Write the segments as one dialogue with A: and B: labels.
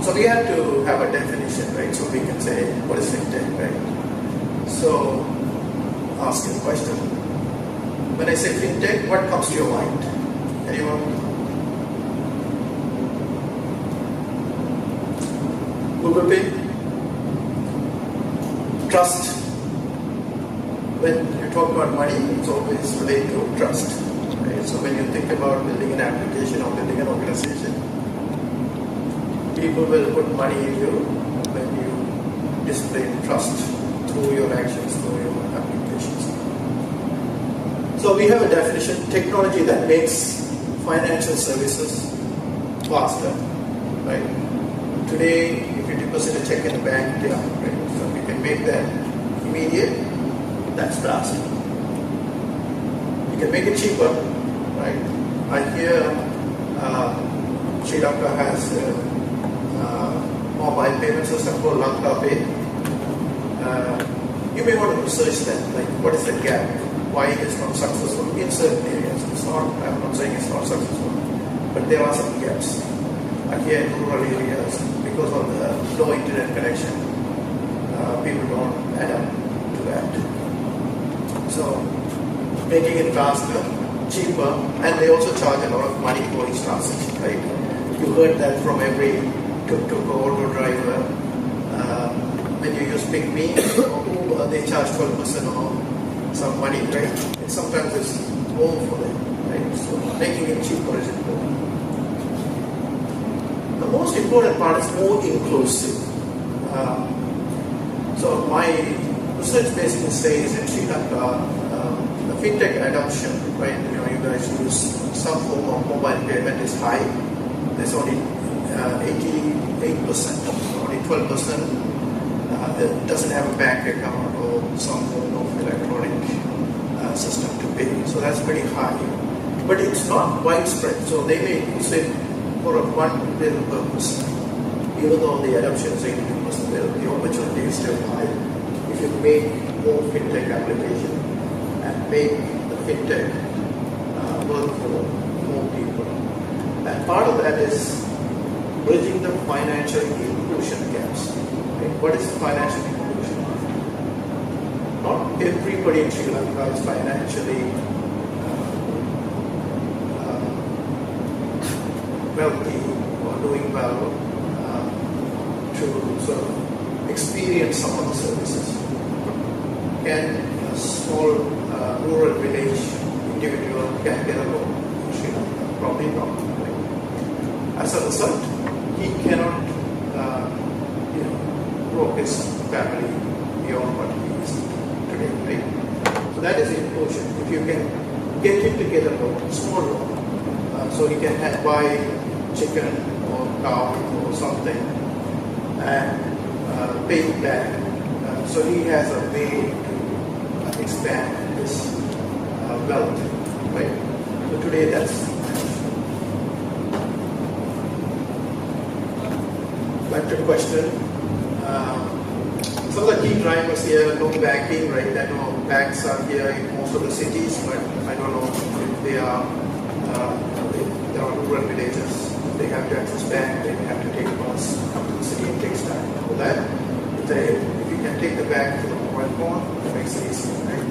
A: So we have to have a definition, right? So we can say, what is fintech, right? So ask a question. When I say fintech, what comes to your mind? Anyone? Google Pay? Trust? When you talk about money, it's always related to trust. Right? So when you think about building an application or building an organization, people will put money in you when you display trust through your actions, through your applications. So we have a definition: technology that makes financial services faster. Right? Today, if you deposit a check in the bank, right? So we can make that immediate. That's fast. You can make it cheaper, right? I hear Sri Lanka has a mobile payment system called Lanka Pay. You may want to research that, like what is the gap? Why it is not successful in certain areas. It's not, I'm not saying it's not successful, but there are some gaps. Here in rural areas, because of the low internet connection, people don't adapt to that. So, making it faster, cheaper, and they also charge a lot of money for each transaction, right? You heard that from every tuk-tuk or auto driver. When you use PickMe or Uber, they charge 12% or some money, right? And sometimes it's more for them, right? So, making it cheaper is important. The most important part is more inclusive. So my research basically says in Sri Lanka, the fintech adoption, right? You guys use some form of mobile payment is high. There's only 88%, only 12% that doesn't have a bank account or some form of electronic system to pay. So that's pretty high, but it's not widespread. So they may use it for one little purpose. Even though the adoption is 82%, the opportunity is still high. If you make more fintech application and make the fintech work for more people. And part of that is bridging the financial inclusion gaps. Okay? What is financial inclusion? Not everybody in Sri Lanka is financially wealthy or doing well to sort of experience some of the services. Can a small rural village individual can get a loan in Sri Lanka? Probably not. Right? As a result, he cannot grow his family beyond what he is today. Right? So that is inclusion. If you can get him to get a loan, small loan, so he can buy chicken or cow or something and pay it back. So he has a way to expand his wealth, right? So today that's back to the question. Some of the key drivers here, no banking, right? I know banks are here in most of the cities, but I don't know if they are there are rural villages. They have to access bank, they have to take a bus, come to the city, it takes time. For that, if you can take the bank to the mobile phone, it makes it easy, right?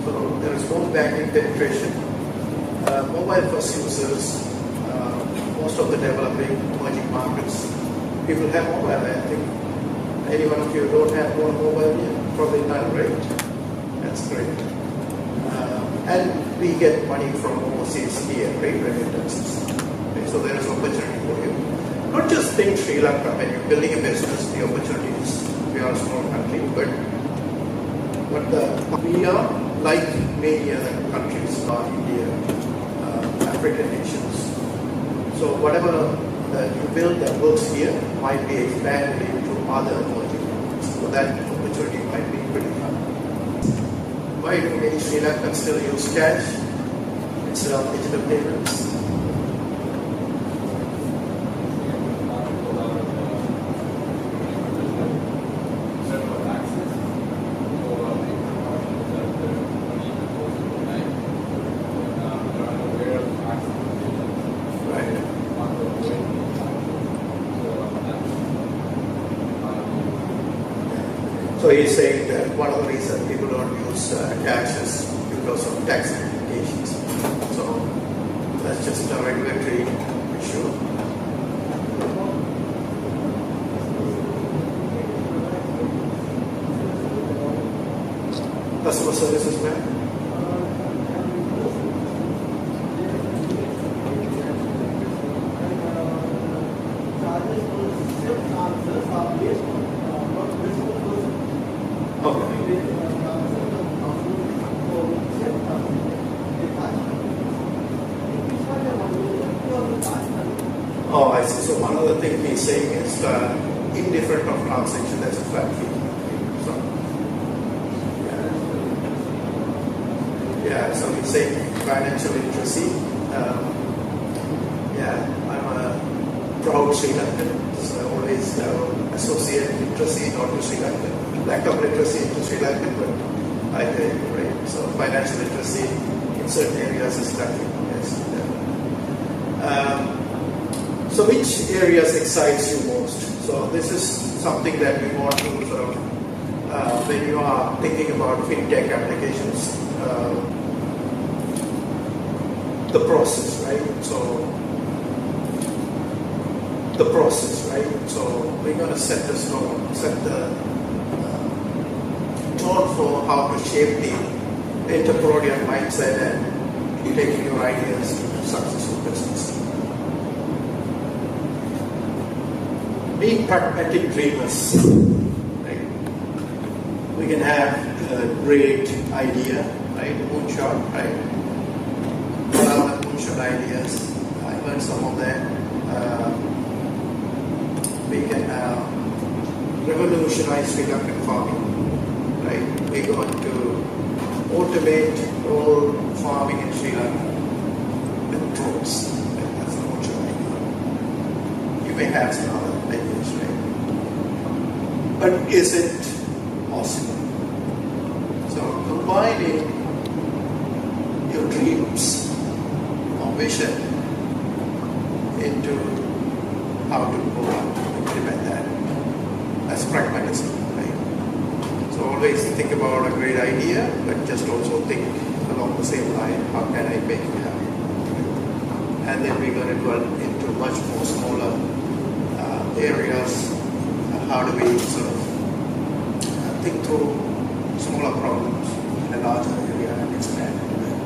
A: So there is more banking penetration. Mobile first users, most of the developing emerging markets, people have mobile. I think any one of you don't have one mobile yet? Probably not, right? That's great. And we get money from overseas here, right? Remittances. Okay, so there is opportunity for you. Not just in Sri Lanka, when you're building a business, the opportunity is, we are a small country, but we are like many other countries, India, African nations. So whatever that you build that works here might be expanded into other emerging markets. So that opportunity might be pretty high. Why do many Sri Lankans still use cash instead of digital payments? So he's saying that one of the reasons people don't use cash is because of tax implications. So that's just a regulatory issue. Customer services, ma'am. Oh, I see. So one other thing he's saying is indifferent of transaction, that's a flat fee. So, yeah, so he's saying financial literacy. I'm a proud Sri Lankan, so I always associate literacy not to Sri Lankan, lack of literacy to Sri Lankan, but I agree, right? So financial literacy in certain areas is lacking. Yes. So which areas excites you most? So this is something that we want to sort of, when you are thinking about fintech applications, the process, right? So the process, right? So we're going to set the tone for how to shape the entrepreneurial mindset and taking your ideas to successful business. Being pragmatic dreamers, right? We can have a great idea, right? Moonshot, right? What are the moonshot ideas? I learned some of them. We can revolutionize Sri Lankan farming, right? We're going to automate all farming in Sri Lanka with drones. Right? That's the moonshot idea. You may have some other ideas, right? But is it possible? So combining your dreams or vision into how to go implement that. That's pragmatism, right? So always think about a great idea, but just also think along the same line, how can I make it happen? And then we're going to go into much more smaller areas. How do we sort of think through smaller problems in a larger area and expand into that?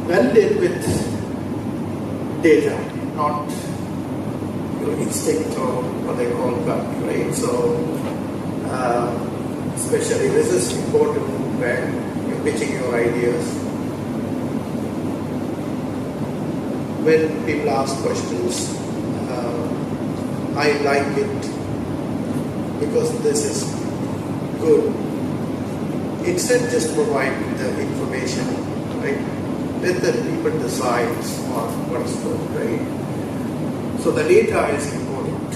A: Validate with data, not your instinct or what they call gut, right? So, especially this is important when you're pitching your ideas. When people ask questions, I like it because this is good. Instead, just provide the information, right? Let the people decide on what is good, right? So the data is important.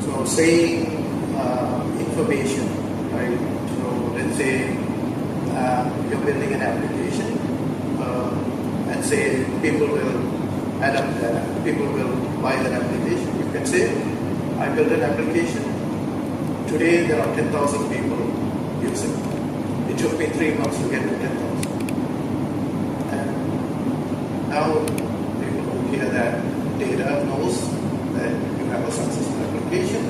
A: So saying information, right? So let's say you're building an application and say people will adapt that, people will buy that application. You can say, I built an application. Today there are 10,000 people using it. It took me 3 months to get to 10,000. And now people who hear that data knows that you have a successful application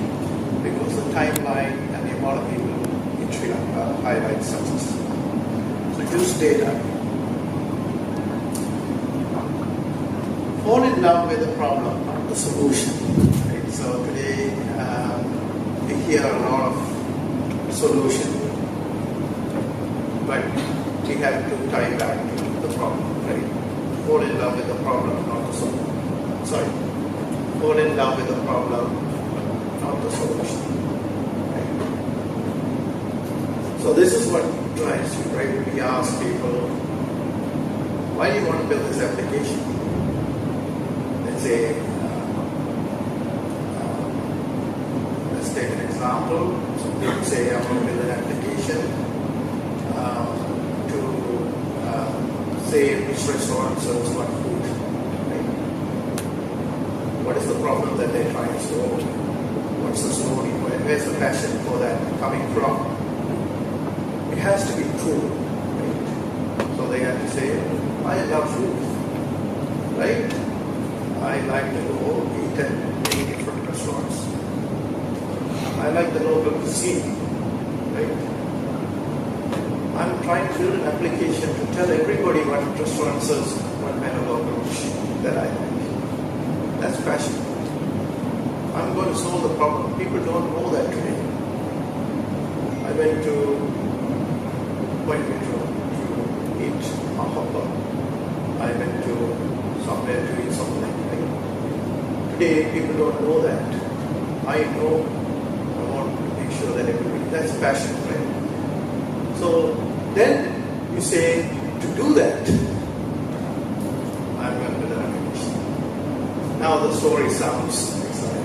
A: because the timeline and the amount of people in Sri Lanka highlights success. So use data. Fall in love with the problem, not the solution. Right? So today we hear a lot of solution, but we have to tie back to the problem, right? Fall in love with the problem, not the solution. Sorry. Fall in love with the problem, not the solution. Right? So this is what drives you, right? We ask people, why do you want to build this application? Let's say, let's take an example. So people say, I want to build an application to say which restaurant serves what food. Right? What is the problem that they're trying to solve? What what's the story? Where's the passion for that coming from? It has to be true, right? So they have to say, I love food, right? I like to go eat at many different restaurants. I like the local cuisine, right? I'm trying to build an application to tell everybody what restaurant serves, what kind of local dish that I like. That's passion. I'm going to solve the problem. People don't know that today. I went to eat a hot dog. I went to somewhere to eat something. Right? Today, people don't know that. I know. I want to make sure that everybody, that's passion, right? So then you say, to do that, I'm going to build an application. Now the story sounds exciting.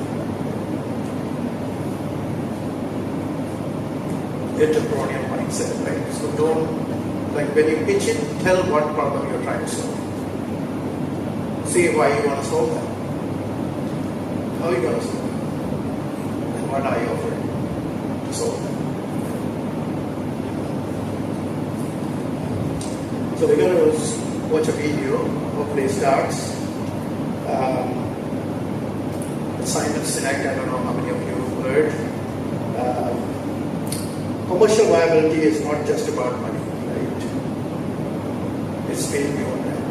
A: Entrepreneurial mindset, right? So don't, like when you pitch it, tell what problem you're trying to solve. Say why you want to solve that. How are you going to solve it? And what are you offering to solve that? So we're going to watch a video, hopefully it starts. Simon Sinek, I don't know how many of you have heard. Commercial viability is not just about money, right? It's way beyond that.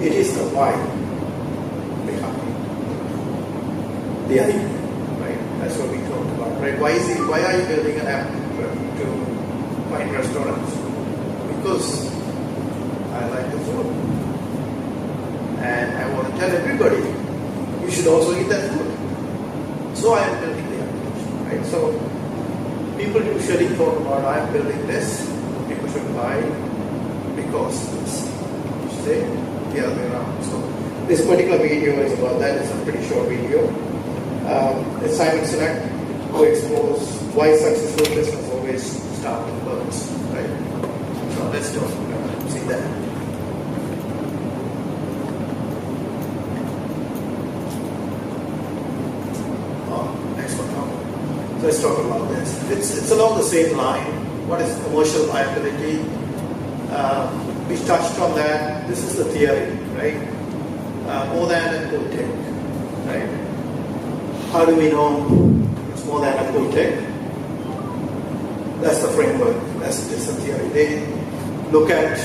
A: It is the why behind the idea, right? That's what we talked about, right? Why are you building an app to find restaurants? Because I like the food. And I want to tell everybody, you should also eat that food. So I am building the application, right? So people usually talk about, I am building this, people should buy because this. You should say the other way around. So this particular video is about that. It's a pretty short video. It's Simon Sinek who explores why successful business always starts with birds, right? So let's do it. See that. Next one now. So let's talk about this. It's along the same line. What is commercial viability? We touched on that. This is the theory, right? More than a cool tick, right? How do we know it's more than a cool tick? That's the framework. That's the theory. They look at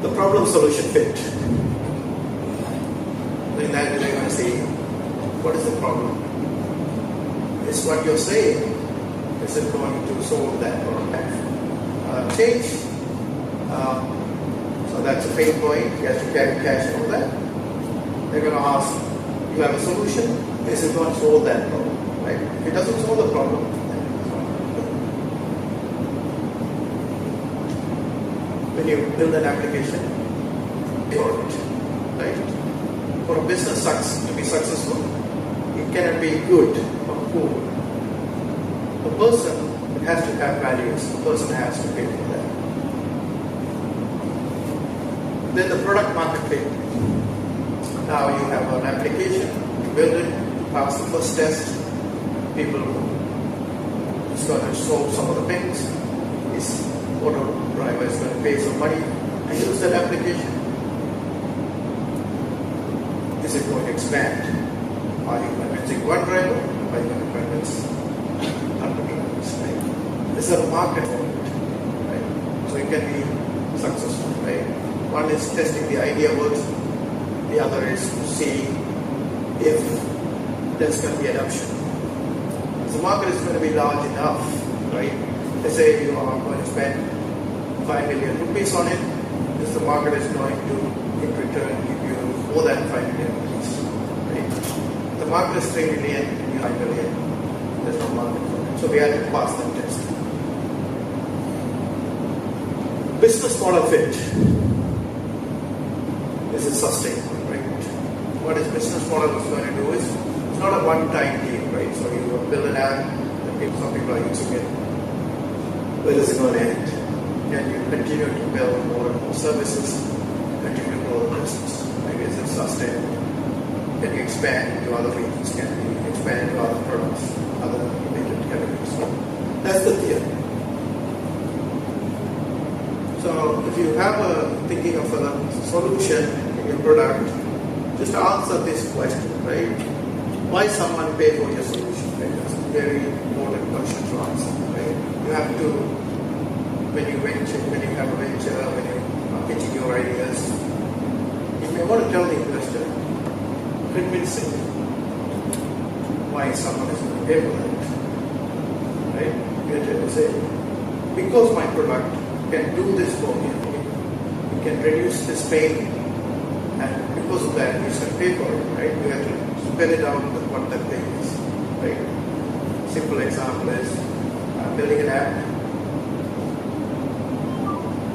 A: the problem-solution fit. In that, they're going to see what is the problem. Is what you're saying, is it going to solve that or change? So that's a pain point. You have to carry cash and all that. They're going to ask, you have a solution? Is it going to solve that problem? Right? If it doesn't solve the problem, then it's not. When you build an application for it, right? For a business to be successful, it cannot be good or poor. The person has to have values. The person has to pay for that. Then the product market fit. Now you have an application, you build it, you pass the first test, people it's going to solve some of the things. This auto driver is going to pay some money and use that application. Is it going to expand? Are you convincing one driver? Are you going to convince 100 drivers? Right? This is a market for it, right? So you can be successful, right? One is testing the idea works, the other is to see if there's going to be adoption. So the market is going to be large enough, right? Let's say you are going to spend 5 million rupees on it. This the market is going to, in return, give you more than 5 million rupees, right? The market is 3 million, you 5 million. There's no market for it. So we had to pass that test. Business model fit. Is it sustainable, right? What this business model is going to do is, it's not a one-time deal, right? So you build an app, and some people are using it. Where is it going to end? Can you continue to build more and more services, continue to grow the business? Right? Is it sustainable? can you expand into other regions? Can you expand into other products, other related categories? So that's the theory. So if you have a thinking of a solution in your product, just answer this question, right? Why someone pay for your solution? Right? That's a very important question to answer, right? You have to, when you have a venture, when you are pitching your ideas, you may want to tell the investor convincingly why someone is going to pay for it, right? You have to say, because my product can do this for me, it can reduce this pain, and because of that, you should pay for it, right? You have to spell it out what that pain is, right? Simple example is building an app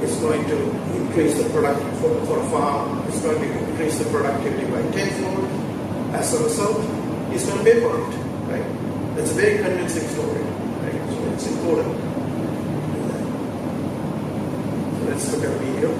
A: is going to increase the product for a farm, it's going to increase the productivity by tenfold. As a result, he's going to pay for it, right? That's a very convincing story, right? So it's important. Let's look at a video.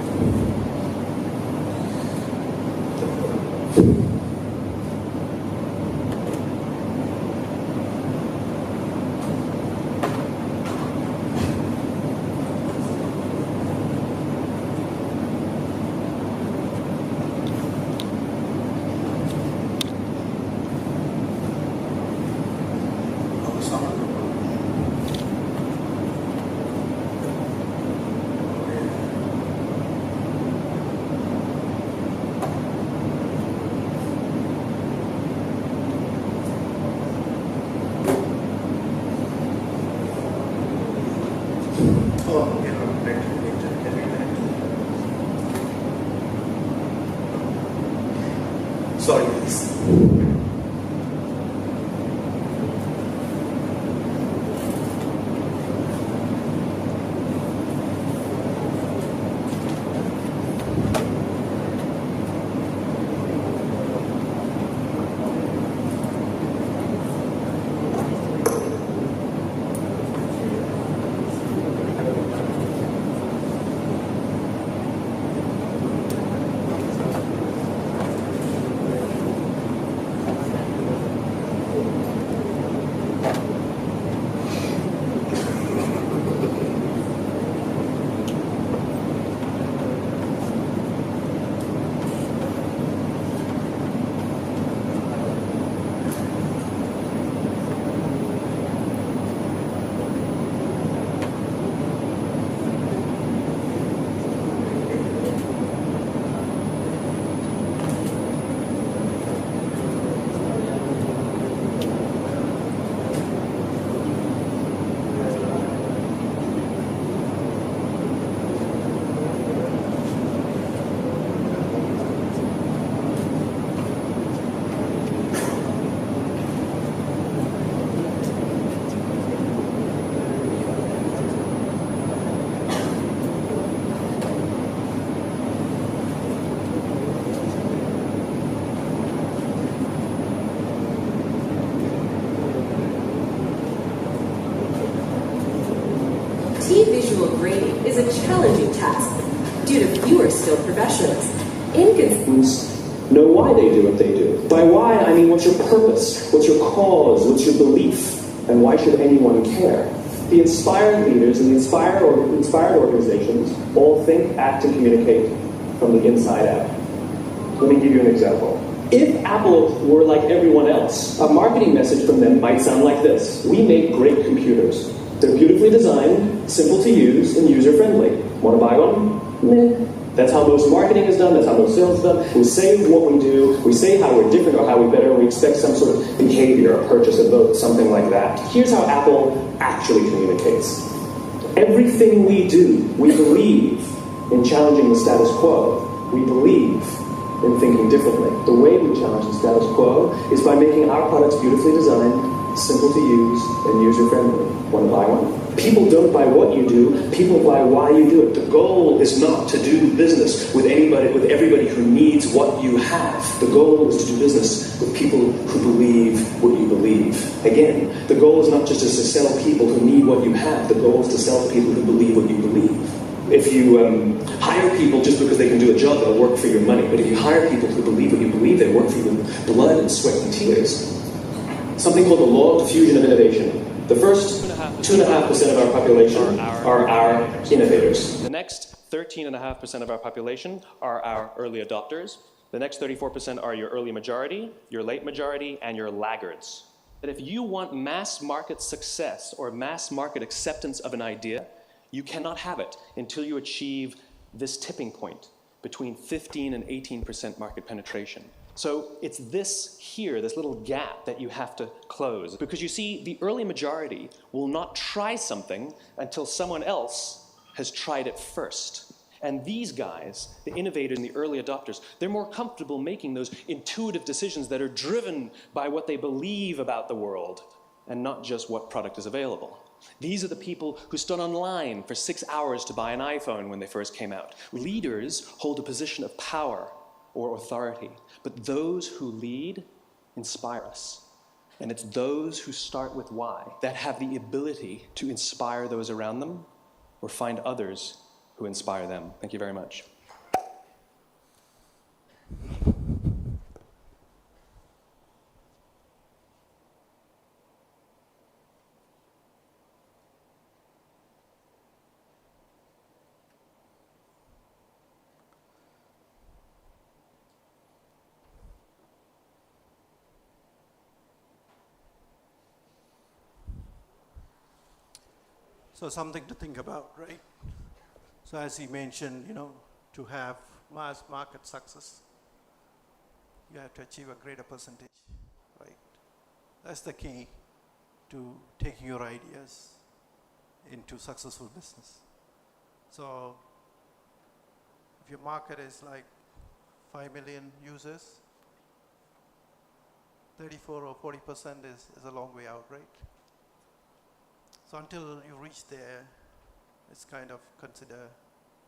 A: Sorry, please.
B: Visual grading is a challenging task due to fewer skilled professionals. Know why they do what they do. By why, I mean what's your purpose, what's your cause, what's your belief, and why should anyone care? The inspired leaders and the inspired organizations all think, act, and communicate from the inside out. Let me give you an example. If Apple were like everyone else, a marketing message from them might sound like this. We make great computers. They're beautifully designed, simple to use, and user-friendly. Want to buy one? Meh. That's how most marketing is done, that's how most sales is done. We say what we do, we say how we're different or how we're better, and we expect some sort of behavior, a purchase, a vote, something like that. Here's how Apple actually communicates. Everything we do, we believe in challenging the status quo. We believe in thinking differently. The way we challenge the status quo is by making our products beautifully designed, simple to use, and user-friendly. Want to buy one? People don't buy what you do, people buy why you do it. The goal is not to do business with everybody who needs what you have. The goal is to do business with people who believe what you believe. Again, the goal is not just to sell people who need what you have, the goal is to sell people who believe what you believe. If you hire people just because they can do a job, they'll work for your money. But if you hire people who believe what you believe, they work for you blood and sweat and tears. Something called the law of diffusion of innovation. The first 2.5% of our population are our innovators.
C: The next 13.5% of our population are our early adopters. The next 34% are your early majority, your late majority, and your laggards. But if you want mass market success or mass market acceptance of an idea, you cannot have it until you achieve this tipping point between 15 and 18% market penetration. So it's this here, this little gap that you have to close. Because you see, the early majority will not try something until someone else has tried it first. And these guys, the innovators and the early adopters, they're more comfortable making those intuitive decisions that are driven by what they believe about the world and not just what product is available. These are the people who stood online for 6 hours to buy an iPhone when they first came out. Leaders hold a position of power or authority, but those who lead inspire us. And it's those who start with why that have the ability to inspire those around them or find others who inspire them. Thank you very much.
D: So something to think about, right? So as he mentioned, to have mass market success, you have to achieve a greater percentage, right? That's the key to taking your ideas into successful business. So if your market is like 5 million users, 34 or 40% is a long way out, right? So until you reach there, it's kind of consider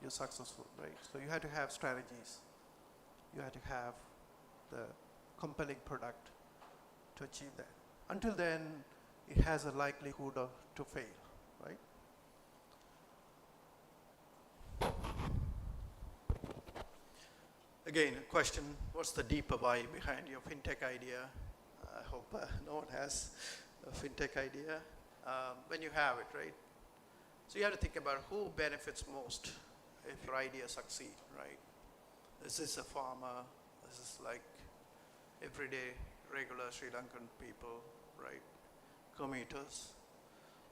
D: you're successful, right? So you have to have strategies. You have to have the compelling product to achieve that. Until then, it has a likelihood to fail, right? Again, a question, what's the deeper why behind your fintech idea? I hope no one has a fintech idea. When you have it, right? So you have to think about who benefits most if your idea succeeds, right? Is this a farmer? This is like everyday, regular Sri Lankan people, right? Commuters.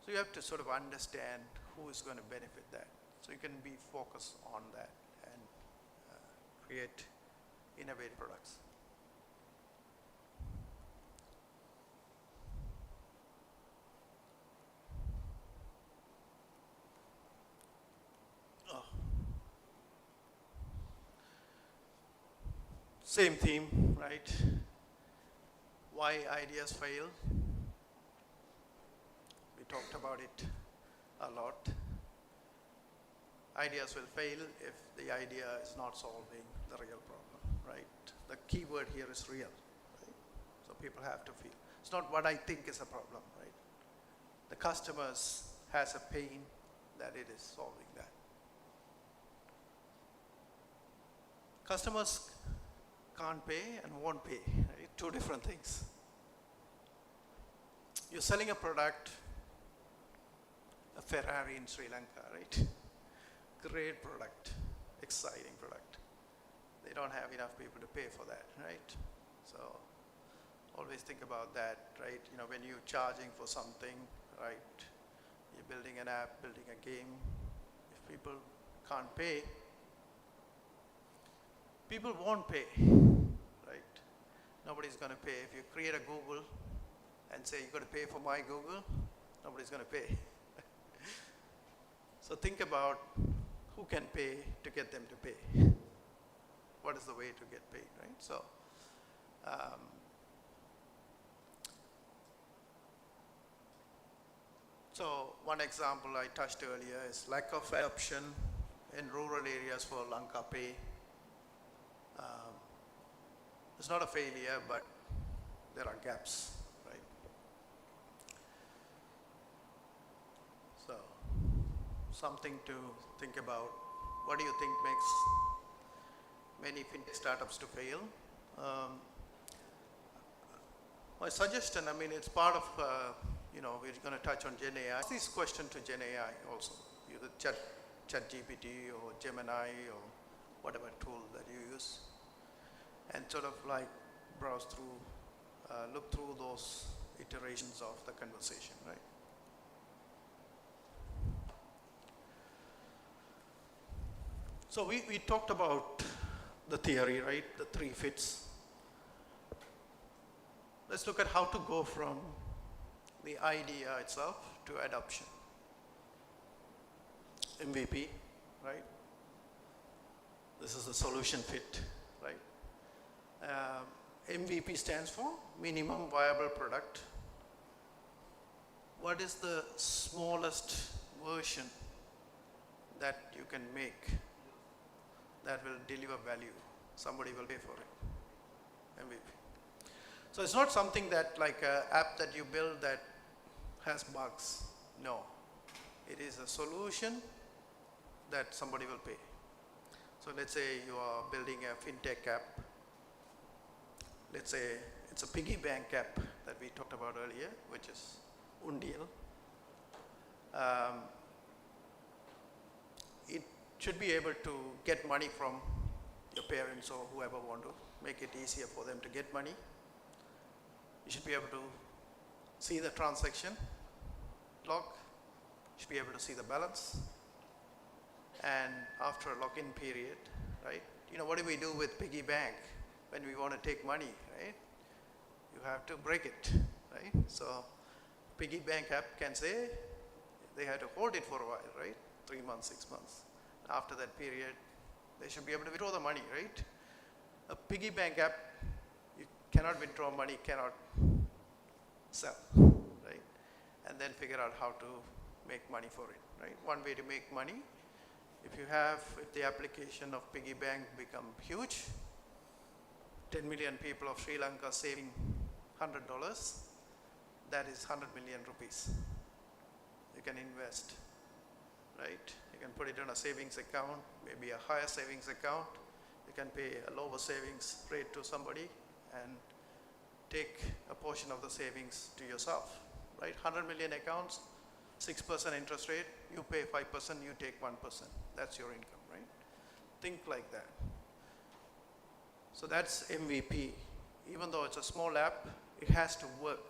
D: So you have to sort of understand who is going to benefit that. So you can be focused on that and create innovative products. Same theme, right? Why ideas fail. We talked about it a lot. Ideas will fail if the idea is not solving the real problem, right? The key word here is real, right? So people have to feel. It's not what I think is a problem, right? The customers has a pain that it is solving that. Customers can't pay and won't pay, right? Two different things. You're selling a product, a Ferrari in Sri Lanka, right? Great product, exciting product. They don't have enough people to pay for that, right? So always think about that, right? When you're charging for something, right? You're building an app, building a game. If people can't pay, people won't pay, right? Nobody's going to pay. If you create a Google and say you're going to pay for my Google, nobody's going to pay. So think about who can pay to get them to pay. What is the way to get paid, right? So one example I touched earlier is lack of adoption in rural areas for Lanka Pay. It's not a failure, but there are gaps, right? So, something to think about. What do you think makes many fintech startups to fail? My suggestion, I mean, it's part of, we're going to touch on Gen AI. Ask this question to Gen AI also, either ChatGPT or Gemini or whatever tool that you use, and sort of like browse through, look through those iterations of the conversation, right? So we talked about the theory, right? The 3 fits. Let's look at how to go from the idea itself to adoption. MVP, right? This is the solution fit, right? MVP stands for minimum viable product. What is the smallest version that you can make that will deliver value? Somebody will pay for it. MVP. So it's not something that like an app that you build that has bugs. No. It is a solution that somebody will pay. So let's say you are building a fintech app. Let's say it's a piggy bank app that we talked about earlier, which is Undial. It should be able to get money from your parents or whoever want to make it easier for them to get money. You should be able to see the transaction log. You should be able to see the balance. And after a login period, right? What do we do with piggy bank when we want to take money, right? You have to break it, right? So piggy bank app can say they have to hold it for a while, right? 3 months, 6 months. After that period, they should be able to withdraw the money, right? A piggy bank app, you cannot withdraw money, cannot sell, right? And then figure out how to make money for it, right? One way to make money, if the application of piggy bank become huge, 10 million people of Sri Lanka saving $100, that is 100 million rupees. You can invest, right? You can put it on a savings account, maybe a higher savings account. You can pay a lower savings rate to somebody and take a portion of the savings to yourself, right? 100 million accounts, 6% interest rate, you pay 5%, you take 1%. That's your income, right? Think like that. So that's MVP. Even though it's a small app, it has to work.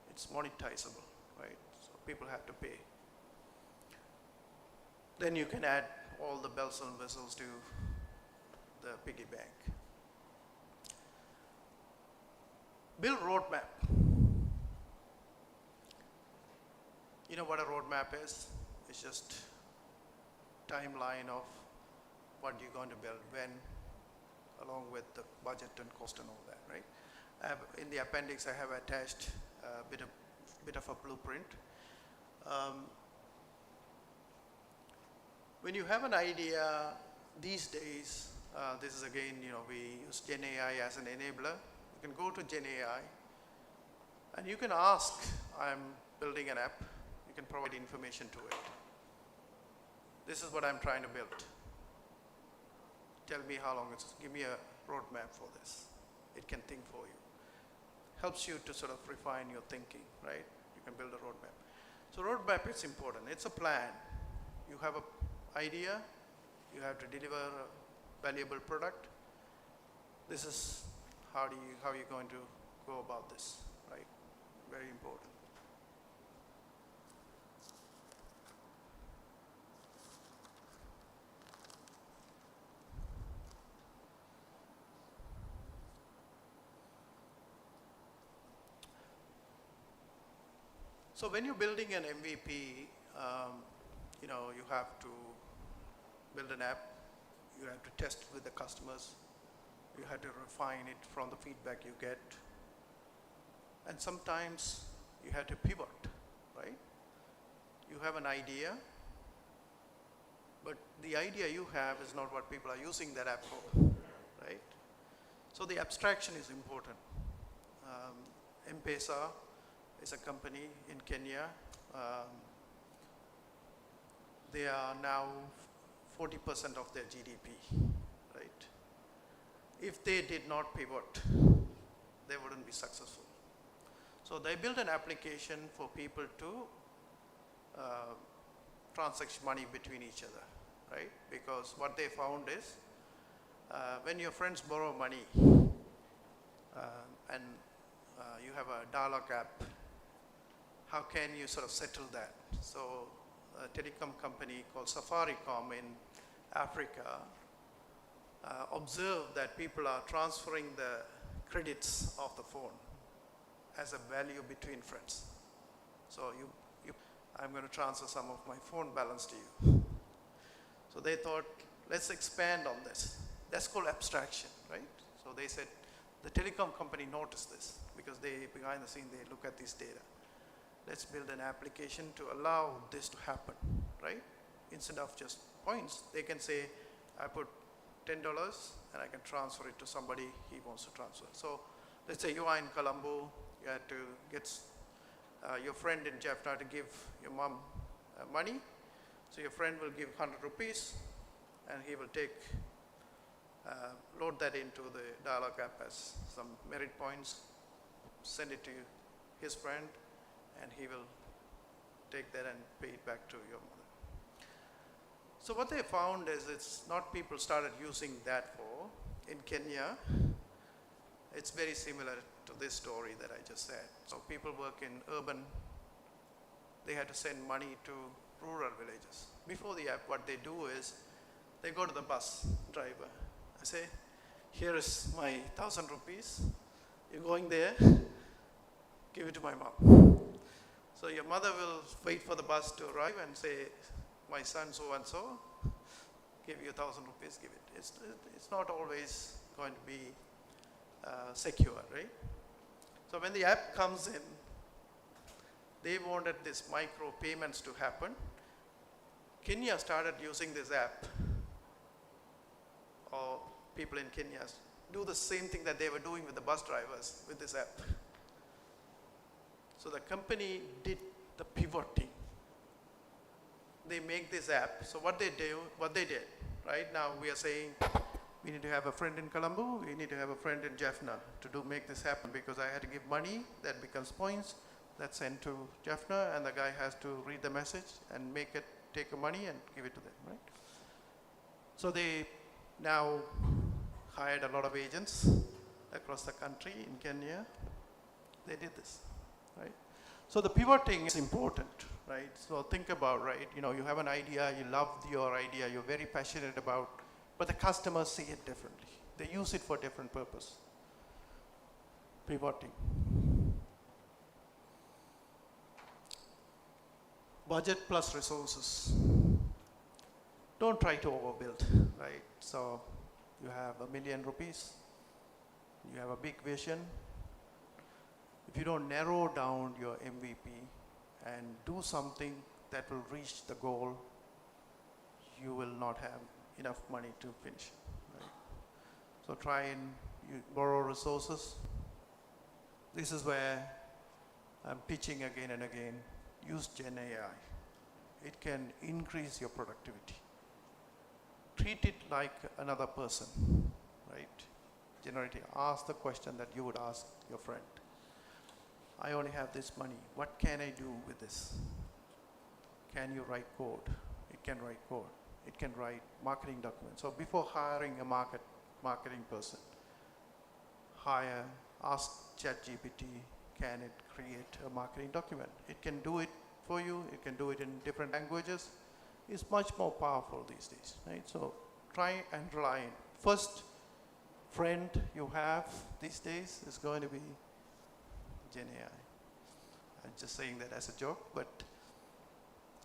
D: It's monetizable, right? So people have to pay. Then you can add all the bells and whistles to the piggy bank. Build roadmap. You know what a roadmap is? It's just timeline of what you're going to build, when, along with the budget and cost and all that, right? In the appendix, I have attached a bit of a blueprint. When you have an idea these days, this is again, we use Gen AI as an enabler. You can go to Gen AI and you can ask, I'm building an app. You can provide information to it. This is what I'm trying to build. Tell me how long it's, give me a roadmap for this. It can think for you. Helps you to sort of refine your thinking, right? You can build a roadmap. So roadmap is important. It's a plan. You have an idea. You have to deliver a valuable product. This is how you're going to go about this, right? Very important. So when you're building an MVP, you have to build an app. You have to test it with the customers. You have to refine it from the feedback you get. And sometimes you have to pivot, right? You have an idea, but the idea you have is not what people are using that app for, right? So the abstraction is important. M-Pesa is a company in Kenya. They are now 40% of their GDP, right? If they did not pivot, they wouldn't be successful. So they built an application for people to transact money between each other, right? Because what they found is when your friends borrow money and you have a dialogue app, how can you sort of settle that? So a telecom company called Safaricom in Africa observed that people are transferring the credits of the phone as a value between friends. So I'm going to transfer some of my phone balance to you. So they thought, let's expand on this. That's called abstraction, right? So they said, the telecom company noticed this because they, behind the scene, they look at this data. Let's build an application to allow this to happen, right? Instead of just points, they can say, I put $10 and I can transfer it to somebody he wants to transfer. So let's say you are in Colombo, you had to get your friend in Jaffna to give your mom money. So your friend will give 100 rupees and he will take, load that into the dialogue app as some merit points, send it to his friend, and he will take that and pay it back to your mother. So what they found is it's not people started using that for. In Kenya, it's very similar to this story that I just said. So people work in urban, they had to send money to rural villages. Before the app, what they do is they go to the bus driver. I say, here is my 1,000 rupees. You're going there, give it to my mom. So your mother will wait for the bus to arrive and say, my son so-and-so, give you 1,000 rupees, give it. It's not always going to be secure, right? So when the app comes in, they wanted this micro payments to happen. Kenya started using this app, or people in Kenya do the same thing that they were doing with the bus drivers with this app. So the company did the pivoting. They make this app. So what they did, right now we are saying we need to have a friend in Colombo, we need to have a friend in Jaffna to make this happen, because I had to give money, that becomes points, that's sent to Jaffna, and the guy has to read the message and take the money and give it to them, right? So they now hired a lot of agents across the country in Kenya. They did this, right? So the pivoting is important, right? So think about, right, you have an idea, you love your idea, you're very passionate about, but the customers see it differently. They use it for different purpose. Pivoting. Budget plus resources. Don't try to overbuild, right? So you have $1 million, you have a big vision. If you don't narrow down your MVP and do something that will reach the goal, you will not have enough money to finish, right? So try and borrow resources. This is where I'm pitching again and again. Use Gen AI. It can increase your productivity. Treat it like another person, right? Generate, ask the question that you would ask your friend. I only have this money. What can I do with this? Can you write code? It can write code. It can write marketing documents. So before hiring a marketing person, ask ChatGPT, can it create a marketing document? It can do it for you. It can do it in different languages. It's much more powerful these days, right? So try and rely on. First friend you have these days is going to be Gen AI. I'm just saying that as a joke, but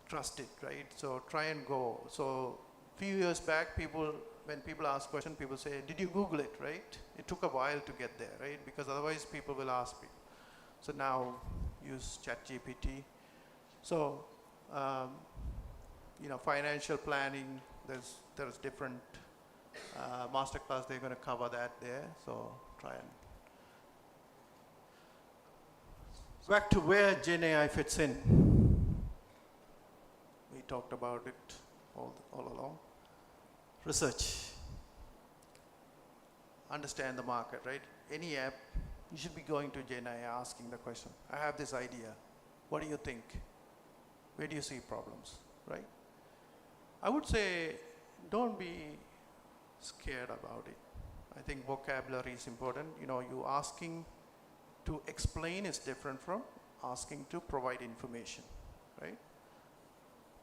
D: trust it, right? So try and go. So a few years back, when people ask questions, people say, did you Google it, right? It took a while to get there, right? Because otherwise people will ask people. So now use ChatGPT. So, financial planning, there's different master class, they're going to cover that there. So try and back to where Gen AI fits in. We talked about it all along. Research. Understand the market, right? Any app You should be going to Gen AI asking the question, I have this idea. What do you think? Where do you see problems, right? I would say don't be scared about it. I think vocabulary is important. You know, you asking to explain is different from asking to provide information, right?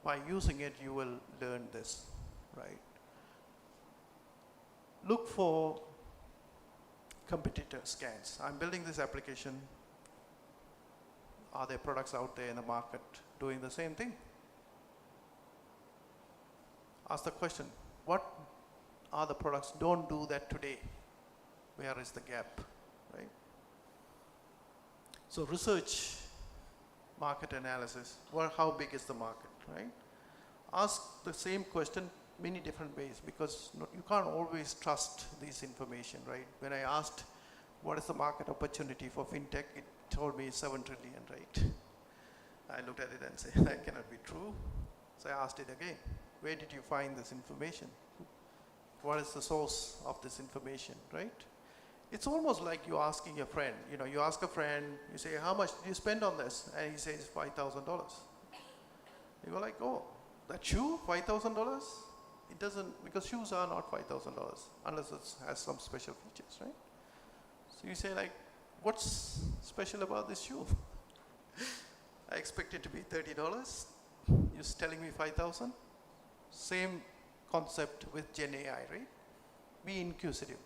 D: By using it, you will learn this, right? Look for competitor scans. I'm building this application. Are there products out there in the market doing the same thing? Ask the question, what are the products don't do that today? Where is the gap, right? So research, market analysis, how big is the market, right? Ask the same question many different ways, because you can't always trust this information, right? When I asked what is the market opportunity for fintech, it told me 7 trillion, right? I looked at it and said, that cannot be true. So I asked it again, where did you find this information? What is the source of this information, right? It's almost like you asking a friend. You know, you ask a friend, you say, how much did you spend on this? And he says $5,000. You go like, oh, that shoe, $5,000? It doesn't, because shoes are not $5,000 unless it has some special features, right? So you say like, what's special about this shoe? I expect it to be $30. You're telling me 5,000? Same concept with Gen AI, right? Be inquisitive.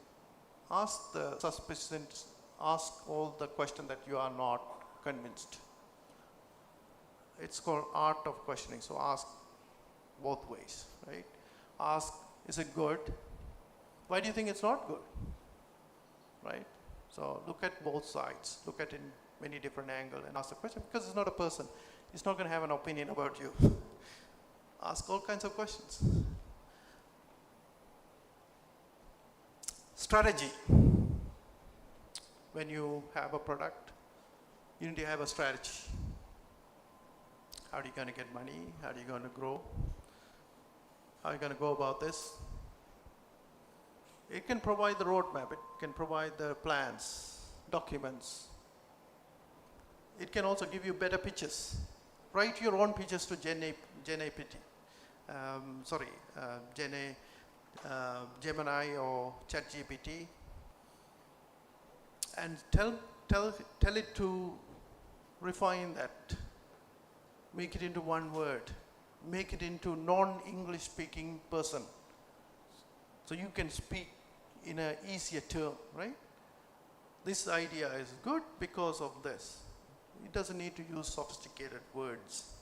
D: Ask the suspicions, ask all the questions that you are not convinced. It's called art of questioning, so ask both ways, right? Ask, is it good? Why do you think it's not good? Right? So look at both sides, look at it in many different angles and ask the question, because it's not a person. It's not going to have an opinion about you. Ask all kinds of questions. Strategy. When you have a product, you need to have a strategy. How are you going to get money? How are you going to grow? How are you going to go about this? It can provide the roadmap. It can provide the plans, documents. It can also give you better pitches. Write your own pitches to Gemini or ChatGPT, and tell it to refine that. Make it into one word. Make it into non-English speaking person. So you can speak in an easier term, right? This idea is good because of this. It doesn't need to use sophisticated words,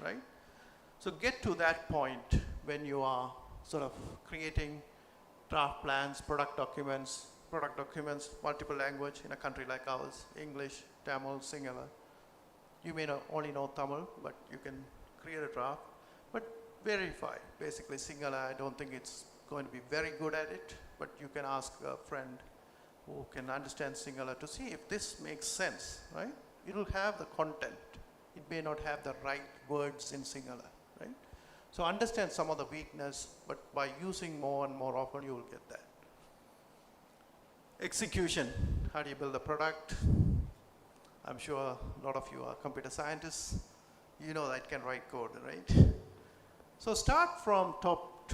D: right? So get to that point when you are sort of creating draft plans, product documents, multiple language in a country like ours, English, Tamil, Sinhala. You may not only know Tamil, but you can create a draft. But verify. Basically, Sinhala, I don't think it's going to be very good at it, but you can ask a friend who can understand Sinhala to see if this makes sense, right? It will have the content. It may not have the right words in Sinhala, right? So understand some of the weakness, but by using more and more often, you will get that. Execution. How do you build a product? I'm sure a lot of you are computer scientists. You know that can write code, right? So start from top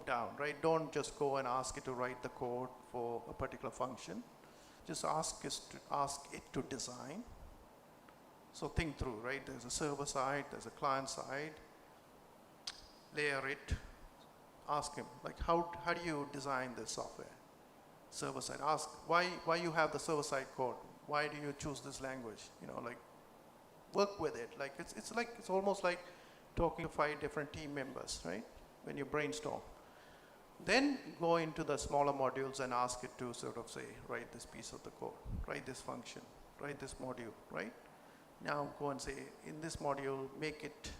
D: down, right? Don't just go and ask it to write the code for a particular function. Just ask it to design. So think through, right? There's a server side, there's a client side. Layer it. Ask him, like, how do you design this software? Server side. Ask why you have the server side code. Why do you choose this language? You know, like, work with it. Like it's almost like talking to 5 different team members, right? When you brainstorm. Then go into the smaller modules and ask it to sort of say, write this piece of the code, write this function, write this module, right? Now go and say, in this module, make it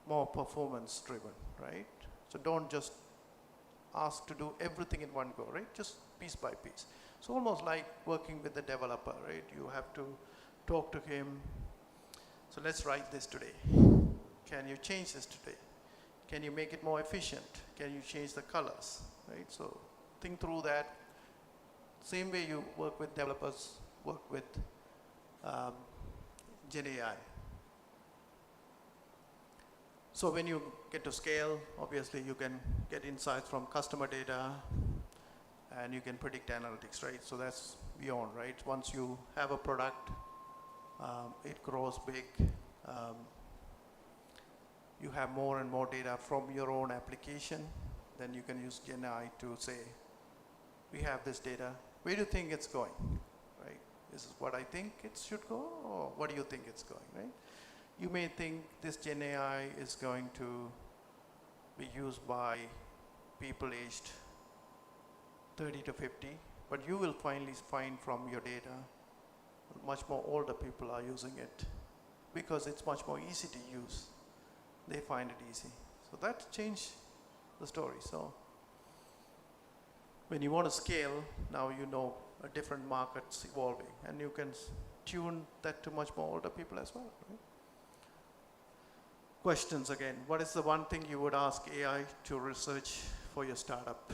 D: more performance driven, right? So don't just ask to do everything in one go, right? Just piece by piece. It's almost like working with the developer, right? You have to talk to him. So let's write this today. Can you change this today? Can you make it more efficient? Can you change the colors, right? So think through that. Same way you work with developers, work with Gen AI. So when you get to scale, obviously you can get insights from customer data and you can predict analytics, right? So that's beyond, right? Once you have a product, it grows big. You have more and more data from your own application, then you can use Gen AI to say, we have this data, where do you think it's going, right? Is this what I think it should go, or what do you think it's going, right? You may think this Gen AI is going to be used by people aged 30 to 50, but you will finally find from your data much more older people are using it because it's much more easy to use. They find it easy. So that changed the story. So when you want to scale, now you know a different market's evolving, and you can tune that to much more older people as well, right? Questions again. What is the one thing you would ask AI to research for your startup?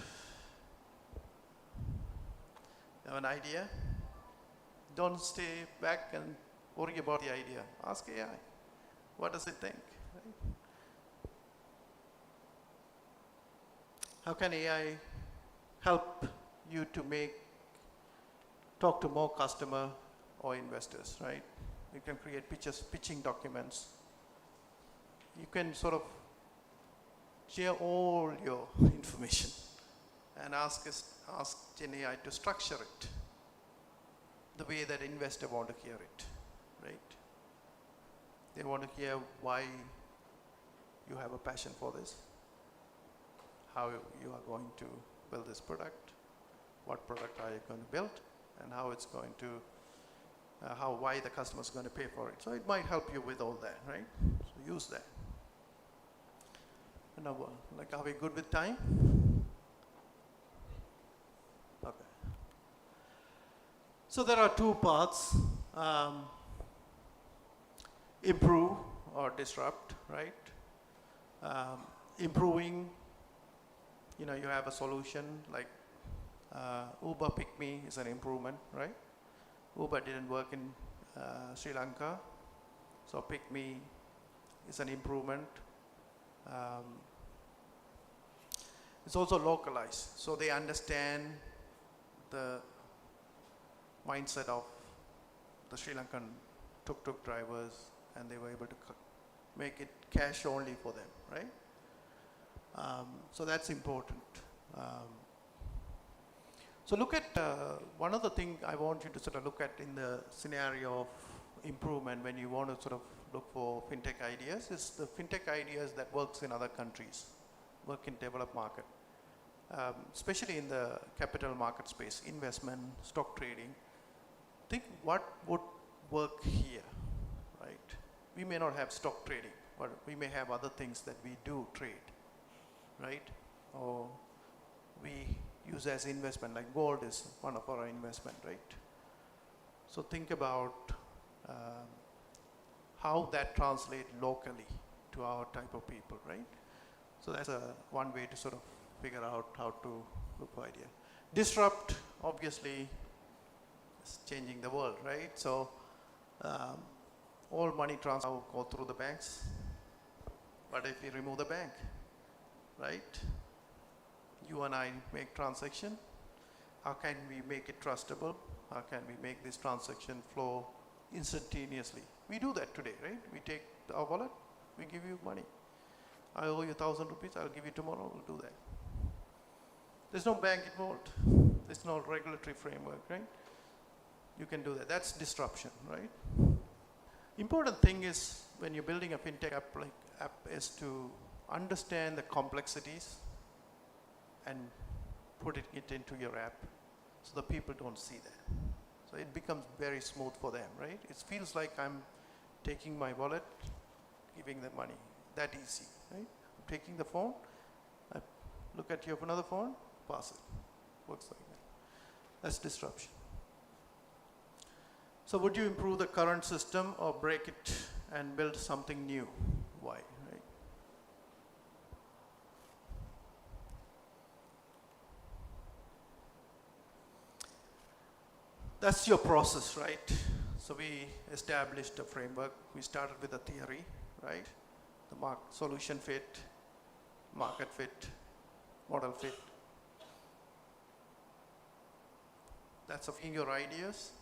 D: Have an idea? Don't stay back and worry about the idea. Ask AI. What does it think? Right? How can AI help you to talk to more customer or investors, right? You can create pitching documents. You can sort of share all your information and ask Gen AI to structure it the way that investor want to hear it, right? They want to hear why you have a passion for this, how you are going to build this product, what product are you going to build, and how it's going to, why the customer is going to pay for it. So it might help you with all that, right? So use that. Now, like, are we good with time? Okay. So there are two paths, improve or disrupt, right? Improving, you have a solution like Uber Pick Me is an improvement, right? Uber didn't work in Sri Lanka, so Pick Me is an improvement. It's also localized, so they understand the mindset of the Sri Lankan tuk-tuk drivers, and they were able to make it cash only for them, right? So that's important. So look at one other thing I want you to sort of look at in the scenario of improvement when you want to sort of look for fintech ideas is the fintech ideas that works in other countries, work in developed market, especially in the capital market space, investment, stock trading. Think what would work here, right? We may not have stock trading, but we may have other things that we do trade, right? Or we use as investment, like gold is one of our investment, right? So think about how that translates locally to our type of people, right? So that's one way to sort of figure out how to look for idea. Disrupt, obviously, is changing the world, right? So all money transfer go through the banks. But if we remove the bank, right? You and I make transaction. How can we make it trustable? How can we make this transaction flow instantaneously? We do that today, right? We take our wallet, we give you money. I owe you 1,000 rupees, I'll give you tomorrow, we'll do that. There's no bank involved. There's no regulatory framework, right? You can do that. That's disruption, right? Important thing is when you're building a fintech app is to understand the complexities and put it into your app so the people don't see that. So it becomes very smooth for them, right? It feels like I'm taking my wallet, giving them money. That easy, right? I'm taking the phone, I look at you have another phone, pass it. Works like that. That's disruption. So would you improve the current system or break it and build something new? Why, right? That's your process, right? So we established a framework. We started with a theory, right? The solution fit, market fit, model fit. That's of your ideas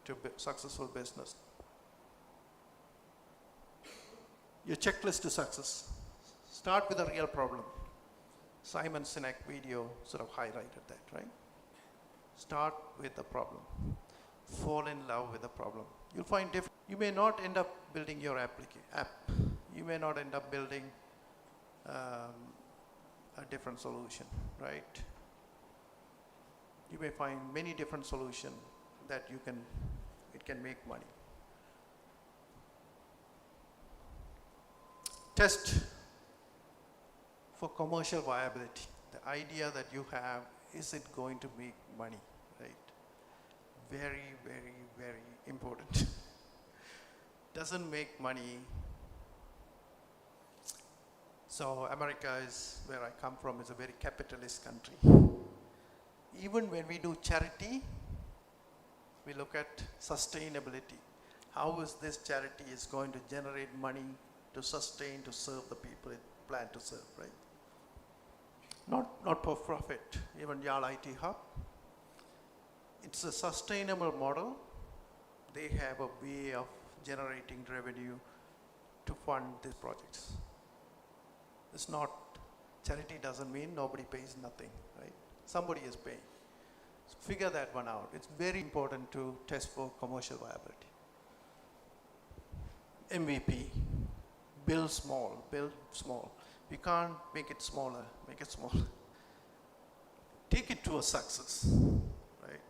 D: to successful business. Your checklist to success. Start with a real problem. Simon Sinek video sort of highlighted that, right? Start with the problem. Fall in love with the problem. You'll find different. You may not end up building your app. You may not end up building a different solution, right? You may find many different solutions that it can make money. Test for commercial viability. The idea that you have, is it going to make money, right? Very, very, very important. Doesn't make money. So America is where I come from, is a very capitalist country. Even when we do charity, we look at sustainability. How is this charity is going to generate money to sustain, to serve the people it planned to serve, right? Not for profit. Even Yale IT Hub, it's a sustainable model. They have a way of generating revenue to fund these projects. It's not, charity doesn't mean nobody pays nothing, right? Somebody is paying. So figure that one out. It's very important to test for commercial viability. MVP, build small, build small. We can't make it smaller, make it smaller. Take it to a success, right?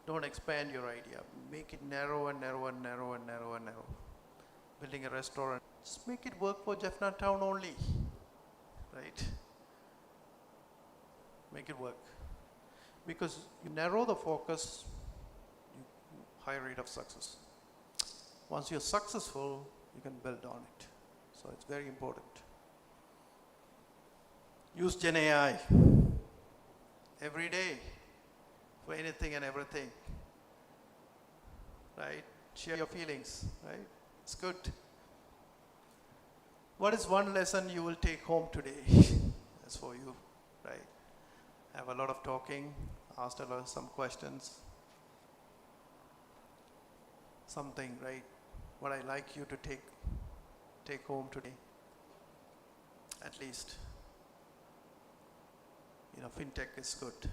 D: Don't expand your idea. Make it narrow and narrow and narrow and narrow and narrow. Building a restaurant, just make it work for Jaffna Town only, right? Make it work. Because you narrow the focus, high rate of success. Once you're successful, you can build on it. So it's very important. Use Gen AI every day for anything and everything, right? Share your feelings, right? It's good. What is one lesson you will take home today? That's for you, right? I have a lot of talking, asked a lot, some questions. Something, right? What I like you to take home today, at least. FinTech is good.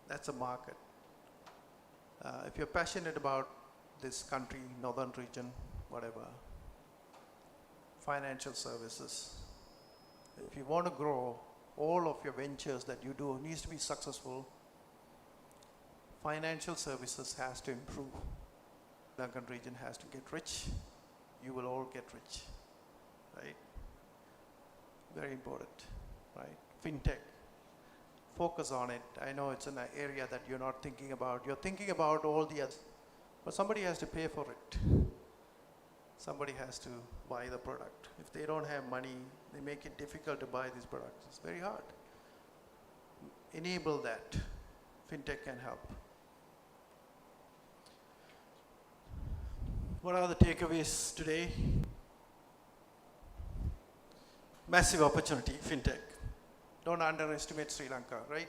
D: That's a market. If you're passionate about this country, northern region, whatever, financial services, if you want to grow, all of your ventures that you do needs to be successful. Financial services has to improve. Lankan region has to get rich. You will all get rich, right? Very important, right? FinTech. Focus on it. I know it's an area that you're not thinking about. You're thinking about all the others, but somebody has to pay for it. Somebody has to buy the product. If they don't have money, they make it difficult to buy these products. It's very hard. Enable that. FinTech can help. What are the takeaways today? Massive opportunity, FinTech. Don't underestimate Sri Lanka, right?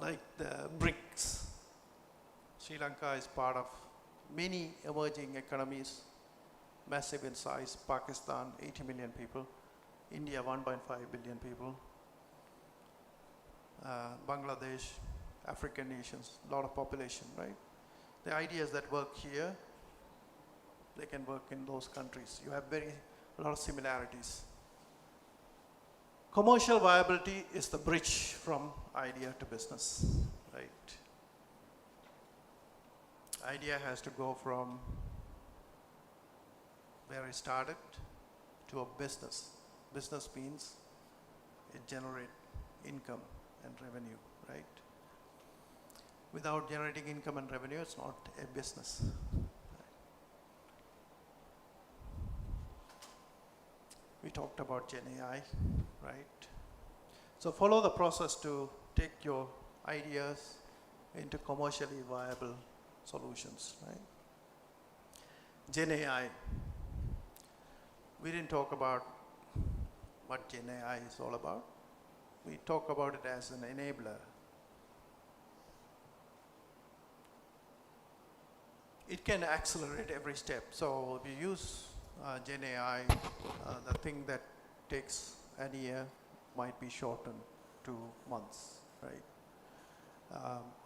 D: Like the BRICS. Sri Lanka is part of many emerging economies, massive in size. Pakistan, 80 million people. India, 1.5 billion people. Bangladesh, African nations, a lot of population, right? The ideas that work here, they can work in those countries. You have a lot of similarities. Commercial viability is the bridge from idea to business, right? Idea has to go from where it started to a business. Business means it generates income and revenue, right? Without generating income and revenue, it's not a business. We talked about Gen AI, right? So follow the process to take your ideas, into commercially viable solutions, right? Gen AI. We didn't talk about what Gen AI is all about. We talk about it as an enabler. It can accelerate every step. So if you use Gen AI, the thing that takes a year might be shortened to months, right?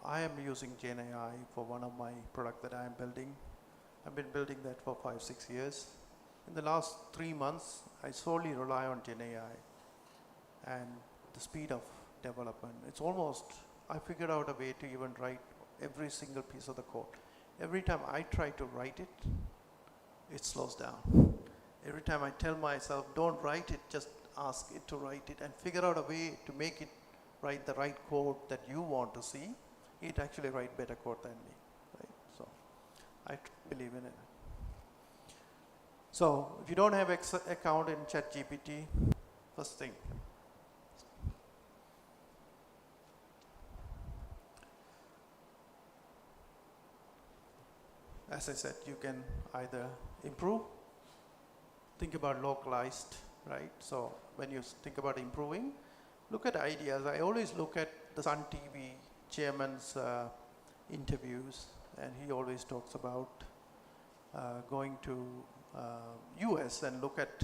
D: I am using Gen AI for one of my products that I am building. I've been building that for 5-6 years. In the last 3 months, I solely rely on Gen AI and the speed of development. It's almost, I figured out a way to even write every single piece of the code. Every time I try to write it, it slows down. Every time I tell myself, don't write it, just ask it to write it and figure out a way to make it write the right code that you want to see, it actually writes better code than me, right? So I believe in it. So if you don't have account in ChatGPT, first thing, as I said, you can either improve, think about localized, right? So when you think about improving, look at ideas. I always look at the Sun TV chairman's interviews, and he always talks about going to US and look at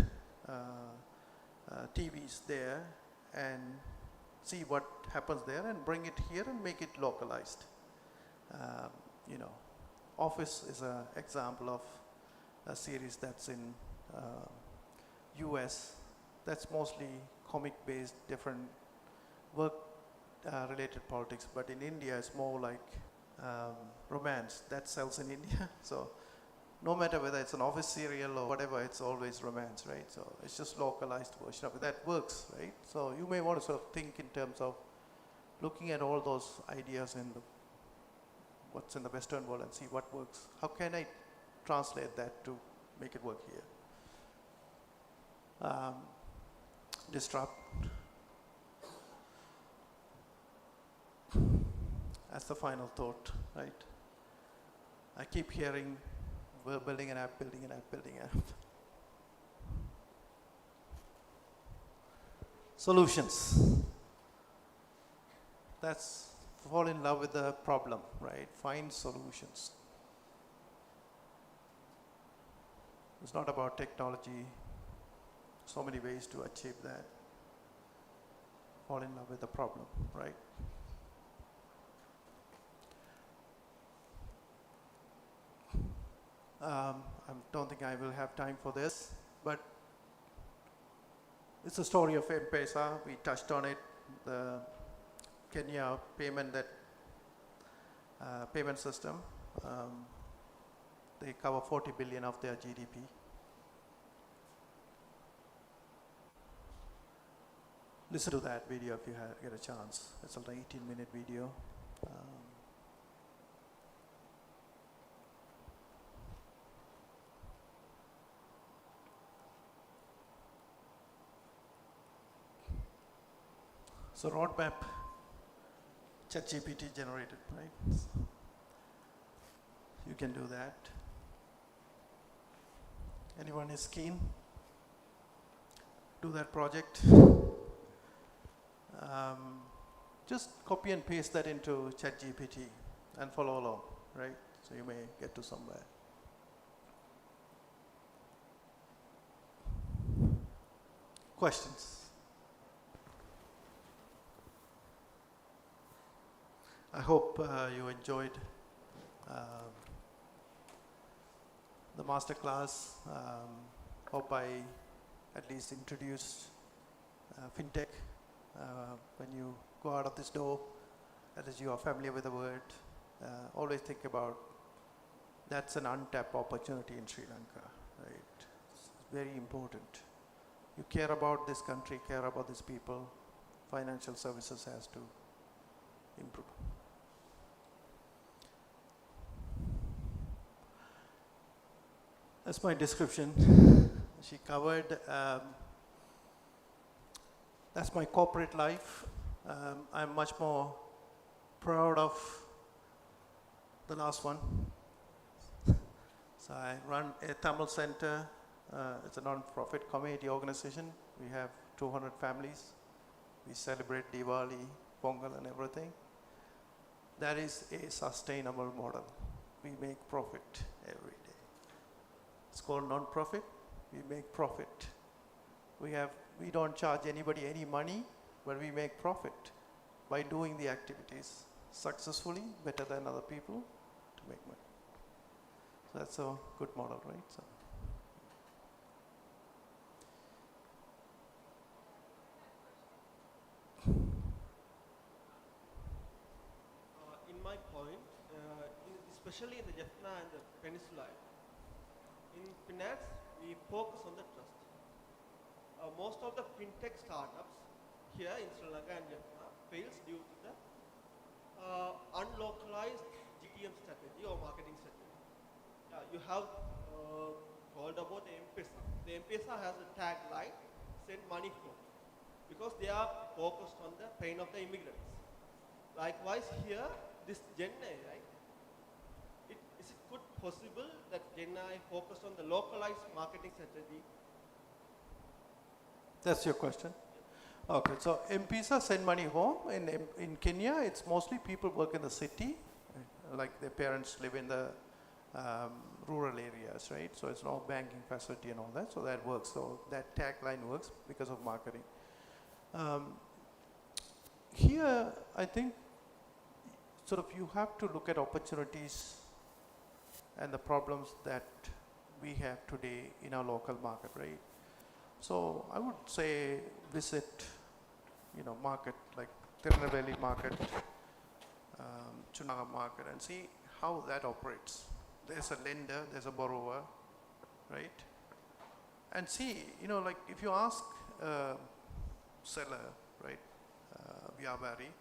D: TVs there and see what happens there and bring it here and make it localized. You know, Office is an example of a series that's in US that's mostly comic based, different work related politics, but in India it's more like romance that sells in India. So no matter whether it's an Office serial or whatever, it's always romance, right? So it's just localized version of it that works, right? So you may want to sort of think in terms of looking at all those ideas in what's in the Western world and see what works. How can I translate that to make it work here? Disrupt. That's the final thought, right? I keep hearing, we're building an app, building an app, building an app. Solutions. That's fall in love with the problem, right? Find solutions. It's not about technology. So many ways to achieve that. Fall in love with the problem, right? I don't think I will have time for this, but it's a story of M-Pesa. We touched on it. The Kenya payment system. They cover 40 billion of their GDP. Listen to that video if you get a chance. It's an 18-minute video. So roadmap, ChatGPT generated, right? You can do that. Anyone is keen? Do that project. Just copy and paste that into ChatGPT and follow along, right? So you may get to somewhere. Questions? I hope you enjoyed the master class. Hope I at least introduced fintech. When you go out of this door, at least you are familiar with the word. Always think about that's an untapped opportunity in Sri Lanka, right? It's very important. You care about this country, care about these people. Financial services has to improve. That's my description. She covered, that's my corporate life. I'm much more proud of the last one. So I run a Tamil center. It's a non-profit community organization. We have 200 families. We celebrate Diwali, Pongal and everything. That is a sustainable model. We make profit every day. It's called non-profit. We make profit. We don't charge anybody any money, but we make profit by doing the activities successfully, better than other people, to make money. So that's a good model, right? So.
E: In my point, especially in the Jaffna and the Peninsula, in finance, we focus on the trust. Most of the fintech startups here in Sri Lanka and Jaffna fails due to the unlocalized GTM strategy or marketing strategy. You have told about the M-Pesa. The M-Pesa has a tagline, send money home, because they are focused on the pain of the immigrants. Likewise here, this Gen AI, is it good possible that Gen AI focused on the localized marketing strategy?
D: That's your question? Okay, so M-Pesa send money home. In Kenya, it's mostly people work in the city, like their parents live in the rural areas, right? So it's no banking facility and all that, so that works. So that tagline works because of marketing. Here, I think sort of you have to look at opportunities and the problems that we have today in our local market, right? So I would say visit, market like Tirunelveli market, Chunaga market, and see how that operates. There's a lender, there's a borrower, right? And see, like if you ask a seller, right, Vyabari,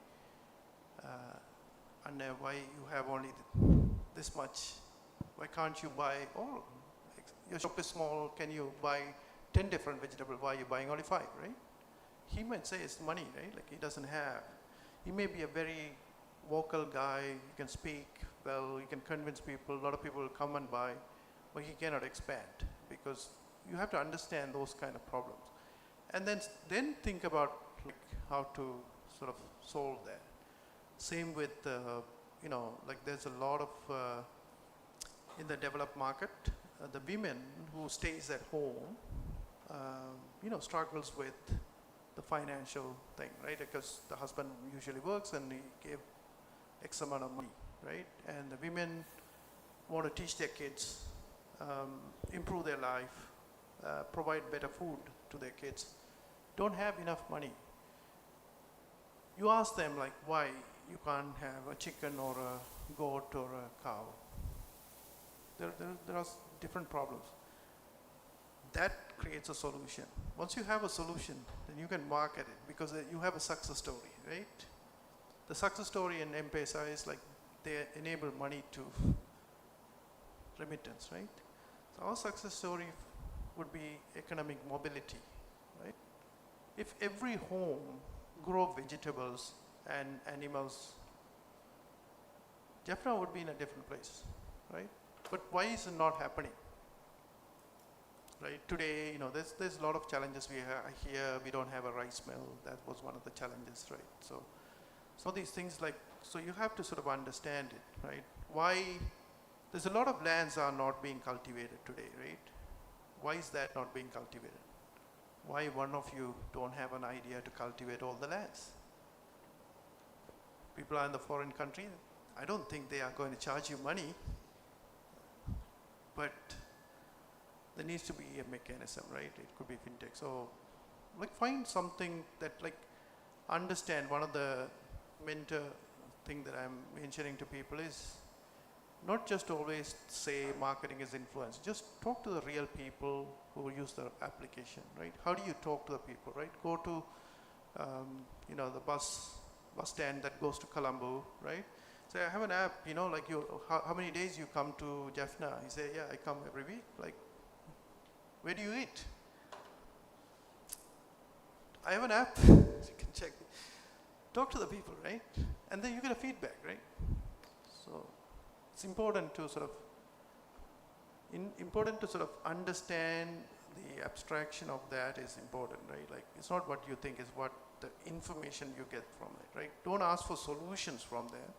D: and why you have only this much, why can't you buy all? Your shop is small, can you buy 10 different vegetables, why are you buying only 5, right? He might say it's money, right? Like he doesn't have. He may be a very vocal guy, he can speak well, he can convince people, a lot of people will come and buy, but he cannot expand because you have to understand those kind of problems. And then think about like how to sort of solve that. Same with, like there's a lot of, in the developed market, the women who stays at home, struggles with the financial thing, right? Because the husband usually works and he gave X amount of money, right? And the women want to teach their kids, improve their life, provide better food to their kids, don't have enough money. You ask them like why you can't have a chicken or a goat or a cow. There are different problems. That creates a solution. Once you have a solution, then you can market it because you have a success story, right? The success story in M-Pesa is like they enable money to remittance, right? So our success story would be economic mobility, right? If every home grow vegetables and animals, Jaffna would be in a different place, right? But why is it not happening? Right? Today, there's a lot of challenges we have here. We don't have a rice mill. That was one of the challenges, right? So these things so you have to sort of understand it, right? Why there's a lot of lands are not being cultivated today, right? Why is that not being cultivated? Why one of you don't have an idea to cultivate all the lands? People are in the foreign country. I don't think they are going to charge you money, but there needs to be a mechanism, right? It could be fintech. So, find something that, understand. One of the mentor thing that I'm mentioning to people is not just always say marketing is influence. Just talk to the real people who use the application, right? How do you talk to the people, right? Go to, the bus stand that goes to Colombo, right? Say, I have an app, how many days you come to Jaffna? You say, yeah, I come every week. Where do you eat? I have an app, so you can check. Talk to the people, right? And then you get a feedback, right? So it's important to sort of understand the abstraction of that is important, right? Like, it's not what you think, it's what the information you get from it, right? Don't ask for solutions from there.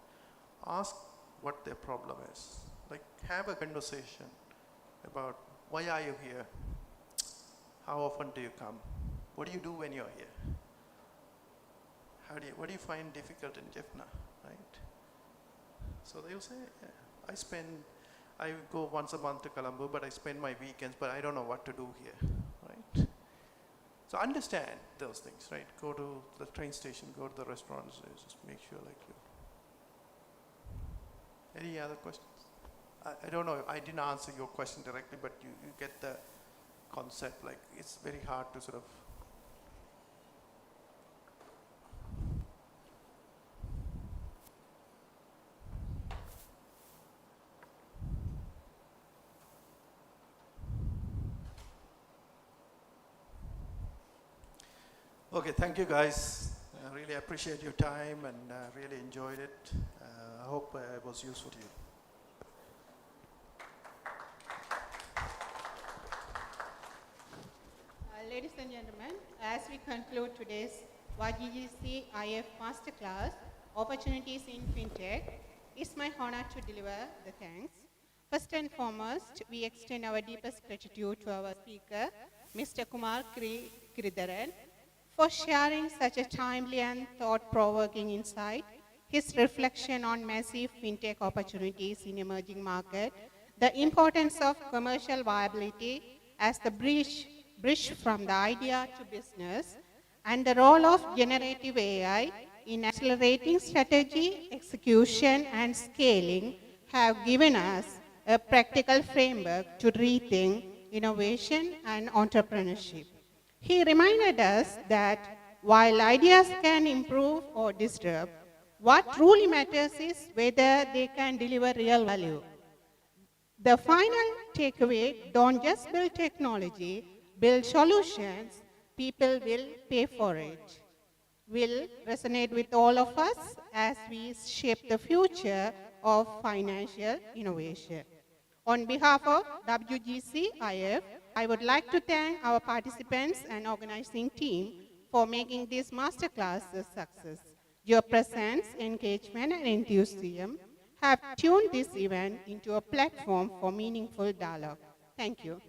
D: Ask what their problem is. Like, have a conversation about why are you here? How often do you come? What do you do when you're here? What do you find difficult in Jaffna, right? So they'll say, yeah, I go once a month to Colombo, but I spend my weekends, but I don't know what to do here, right? So understand those things, right? Go to the train station, go to the restaurants, just make sure like you. Any other questions? I don't know, I didn't answer your question directly, but you get the concept, like it's very hard to sort of. Okay, thank you guys. I really appreciate your time and really enjoyed it. I hope it was useful to you.
F: Ladies and gentlemen, as we conclude today's YGGC IF Masterclass, Opportunities in FinTech, it's my honor to deliver the thanks. First and foremost, we extend our deepest gratitude to our speaker, Mr. Kumar Kiridharan, for sharing such a timely and thought-provoking insight. His reflection on massive FinTech opportunities in emerging markets, the importance of commercial viability as the bridge from the idea to business, and the role of generative AI in accelerating strategy, execution, and scaling have given us a practical framework to rethink innovation and entrepreneurship. He reminded us that while ideas can improve or disrupt, what truly matters is whether they can deliver real value. The final takeaway, don't just build technology, build solutions, people will pay for it, will resonate with all of us as we shape the future of financial innovation. On behalf of WGCIF, I would like to thank our participants and organizing team for making this masterclass a success. Your presence, engagement, and enthusiasm have tuned this event into a platform for meaningful dialogue. Thank you.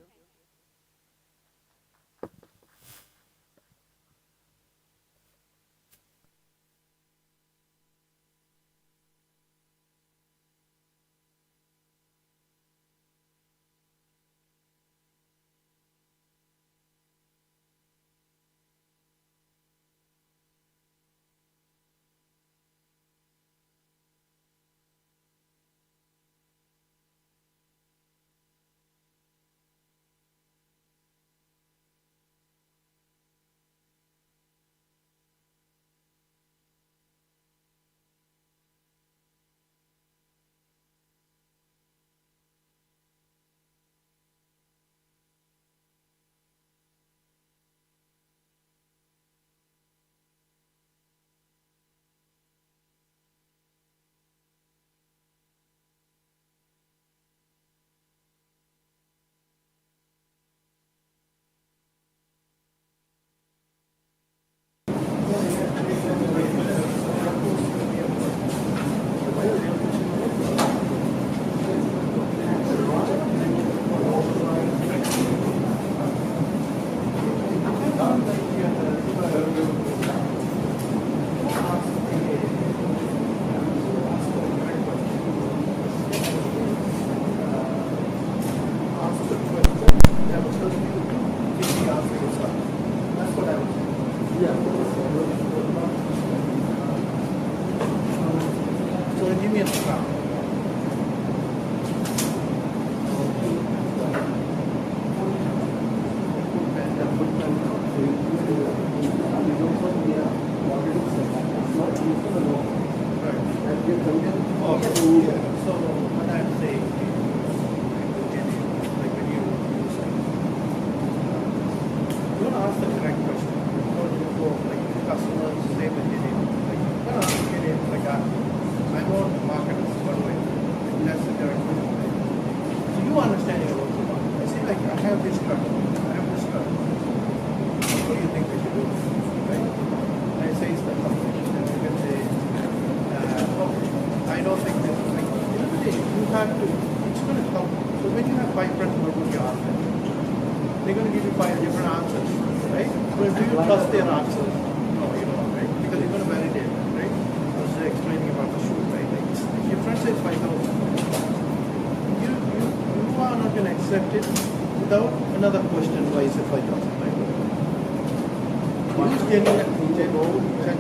A: true understanding about the market. I say like, I have this car, what do you think we should do, right? And I say it's the company, and you can say, okay, I don't think this is like, you have to, it's going to help. So when you have 5 friends who are going to ask them, they're going to give you 5 different answers, right? But do you trust their answers? No, you don't, right? Because you're going to validate them, right? I was explaining about the shoe, right? Like, if your friend says 5,000, you are not going to accept it without another question, why is it 5,000, right? You're just getting a check.